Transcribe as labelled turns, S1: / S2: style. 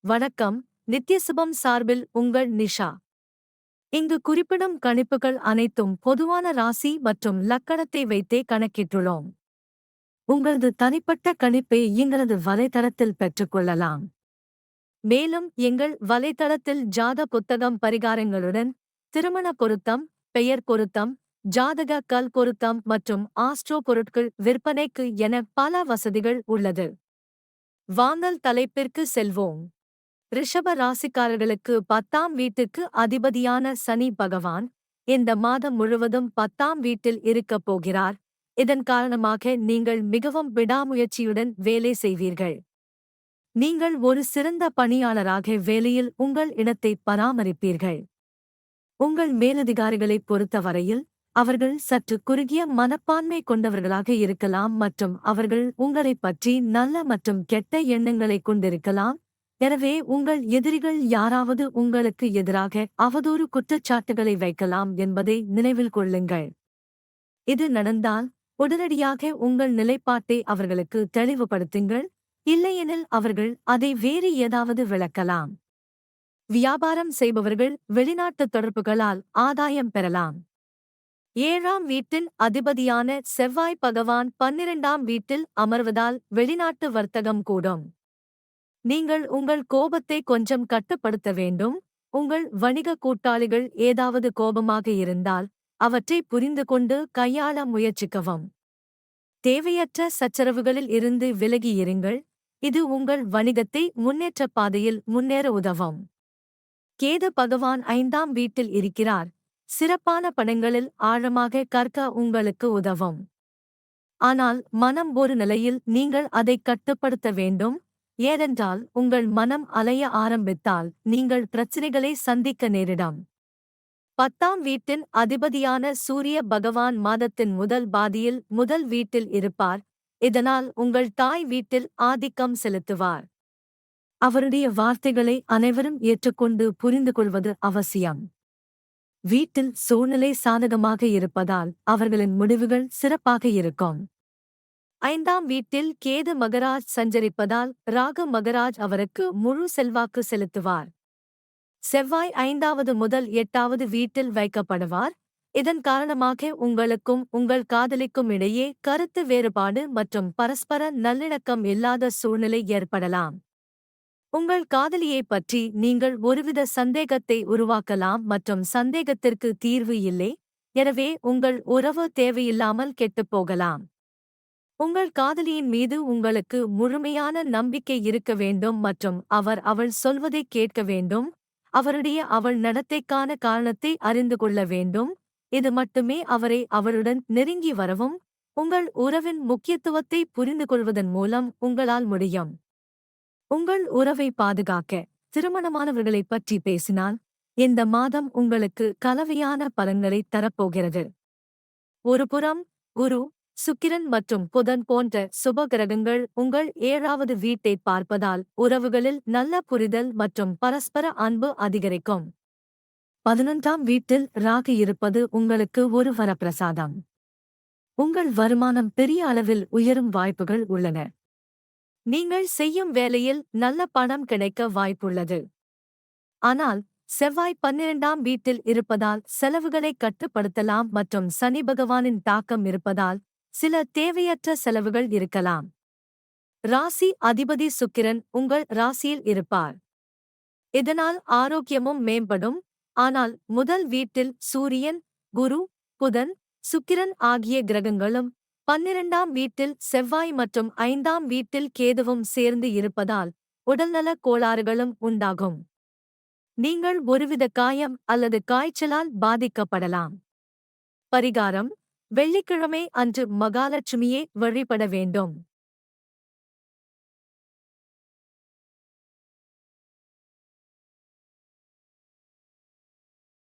S1: வணக்கம். நித்யசுபம் சார்பில் உங்கள் நிஷா. இங்கு குறிப்பிடும் கணிப்புகள் அனைத்தும் பொதுவான ராசி மற்றும் லக்கணத்தை வைத்தே கணக்கிட்டுள்ளோம். உங்களது தனிப்பட்ட கணிப்பை எங்களது வலைத்தளத்தில் பெற்றுக்கொள்ளலாம். மேலும் எங்கள் வலைத்தளத்தில் ஜாத புத்தகம் பரிகாரங்களுடன் திருமண பொருத்தம், பெயர் பொருத்தம், ஜாதக கல் பொருத்தம் மற்றும் ஆஸ்ட்ரோ பொருட்கள் விற்பனைக்கு என பல வசதிகள் உள்ளது. வாங்கல் தலைப்பிற்கு செல்வோம். ரிஷப ராசிக்காரர்களுக்கு 10ஆம் வீட்டுக்கு அதிபதியான சனி பகவான் இந்த மாதம் முழுவதும் 10ஆம் வீட்டில் இருக்கப் போகிறார். இதன் காரணமாக நீங்கள் மிகவும் விடாமுயற்சியுடன் வேலை செய்வீர்கள். நீங்கள் ஒரு சிறந்த பணியாளராக வேலையில் உங்கள் இடத்தை பராமரிப்பீர்கள். உங்கள் மேலதிகாரிகளைப் பொறுத்தவரையில் அவர்கள் சற்று குறுகிய மனப்பான்மை கொண்டவர்களாக இருக்கலாம் மற்றும் அவர்கள் உங்களைப் பற்றி நல்ல மற்றும் கெட்ட எண்ணங்களைக் கொண்டிருக்கலாம். எனவே உங்கள் எதிரிகள் யாராவது உங்களுக்கு எதிராக அவதூறு குற்றச்சாட்டுகளை வைக்கலாம் என்பதை நினைவில் கொள்ளுங்கள். இது நடந்தால் உடனடியாக உங்கள் நிலைப்பாட்டை அவர்களுக்கு தெளிவுபடுத்துங்கள், இல்லையெனில் அவர்கள் அதை வேறு ஏதாவது விளக்கலாம். வியாபாரம் செய்பவர்கள் வெளிநாட்டு தொடர்புகளால் ஆதாயம் பெறலாம். 7ஆம் வீட்டின் அதிபதியான செவ்வாய் பகவான் 12ஆம் வீட்டில் அமர்வதால் வெளிநாட்டு வர்த்தகம் கூடும். நீங்கள் உங்கள் கோபத்தை கொஞ்சம் கட்டுப்படுத்த வேண்டும். உங்கள் வணிக கூட்டாளிகள் ஏதாவது கோபமாக இருந்தால் அவற்றை புரிந்துகொண்டு கையாள முயற்சிக்கவும். தேவையற்ற சச்சரவுகளில் இருந்து விலகி இருங்கள். இது உங்கள் வணிகத்தை முன்னேற்ற பாதையில் முன்னேற உதவும். கேது பகவான் 5ஆம் வீட்டில் இருக்கிறார். சிறப்பான படங்களில் ஆழமாக கற்க உங்களுக்கு உதவும். ஆனால் மனம் ஒரு நிலையில் நீங்கள் அதை கட்டுப்படுத்த வேண்டும். ஏனென்றால் உங்கள் மனம் அலைய ஆரம்பித்தால் நீங்கள் பிரச்சினைகளை சந்திக்க நேரிடும். 10ஆம் வீட்டின் அதிபதியான சூரிய பகவான் மாதத்தின் முதல் பாதியில் முதல் வீட்டில் இருப்பார். இதனால் உங்கள் தாய் வீட்டில் ஆதிக்கம் செலுத்துவார். அவருடைய வார்த்தைகளை அனைவரும் ஏற்றுக்கொண்டு புரிந்துகொள்வது அவசியம். வீட்டில் சூழ்நிலை சாதகமாக இருப்பதால் அவர்களின் முடிவுகள் சிறப்பாக இருக்கும். 5ஆம் வீட்டில் கேது மகராஜ் சஞ்சரிப்பதால் ராகு மகராஜ் அவருக்கு முழு செல்வாக்கு செலுத்துவார். செவ்வாய் 5வது முதல் 8வது வீட்டில் வைக்கப்படுவார். இதன் காரணமாக உங்களுக்கும் உங்கள் காதலிக்கும் இடையே கருத்து வேறுபாடு மற்றும் பரஸ்பர நல்லிணக்கம் இல்லாத சூழ்நிலை ஏற்படலாம். உங்கள் காதலியைப் பற்றி நீங்கள் ஒருவித சந்தேகத்தை உருவாக்கலாம் மற்றும் சந்தேகத்திற்கு தீர்வு இல்லை. எனவே உங்கள் உறவு தேவையில்லாமல் கெட்டுப்போகலாம். உங்கள் காதலியின் மீது உங்களுக்கு முழுமையான நம்பிக்கை இருக்க வேண்டும் மற்றும் அவள் சொல்வதை கேட்க வேண்டும். அவள் நடத்தைக்கான காரணத்தை அறிந்து கொள்ள வேண்டும். இது மட்டுமே அவரை அவளுடன் நெருங்கி வரவும் உங்கள் உறவின் முக்கியத்துவத்தை புரிந்துகொள்வதன் மூலம் உங்களால் முடியும். உங்கள் உறவை பாதுகாக்க திருமணமானவர்களைப் பற்றி பேசினால் இந்த மாதம் உங்களுக்கு கலவையான பலன்களைத் தரப்போகிறது. ஒருபுறம் குரு, சுக்கிரன் மற்றும் புதன் போன்ற சுப கிரகங்கள் உங்கள் 7வது வீட்டைப் பார்ப்பதால் உறவுகளில் நல்ல புரிதல் மற்றும் பரஸ்பர அன்பு அதிகரிக்கும். 11ஆம் வீட்டில் ராகு இருப்பது உங்களுக்கு ஒரு வரப்பிரசாதம். உங்கள் வருமானம் பெரிய அளவில் உயரும் வாய்ப்புகள் உள்ளன. நீங்கள் செய்யும் வேலையில் நல்ல பணம் கிடைக்க வாய்ப்புள்ளது. ஆனால் செவ்வாய் 12ஆம் வீட்டில் இருப்பதால் செலவுகளை கட்டுப்படுத்தலாம் மற்றும் சனி பகவானின் தாக்கம் இருப்பதால் சில தேவையற்ற செலவுகள் இருக்கலாம். ராசி அதிபதி சுக்கிரன் உங்கள் ராசியில் இருப்பார். இதனால் ஆரோக்கியமும் மேம்படும். ஆனால் முதல் வீட்டில் சூரியன், குரு, புதன், சுக்கிரன் ஆகிய கிரகங்களும் 12ஆம் வீட்டில் செவ்வாய் மற்றும் 5ஆம் வீட்டில் கேதுவும் சேர்ந்து இருப்பதால் உடல்நலக் கோளாறுகளும் உண்டாகும். நீங்கள் ஒருவித காயம் அல்லது காய்ச்சலால் பாதிக்கப்படலாம். பரிகாரம்: வெள்ளிக்கிழமை அன்று மகாலட்சுமியை வழிபட வேண்டும்.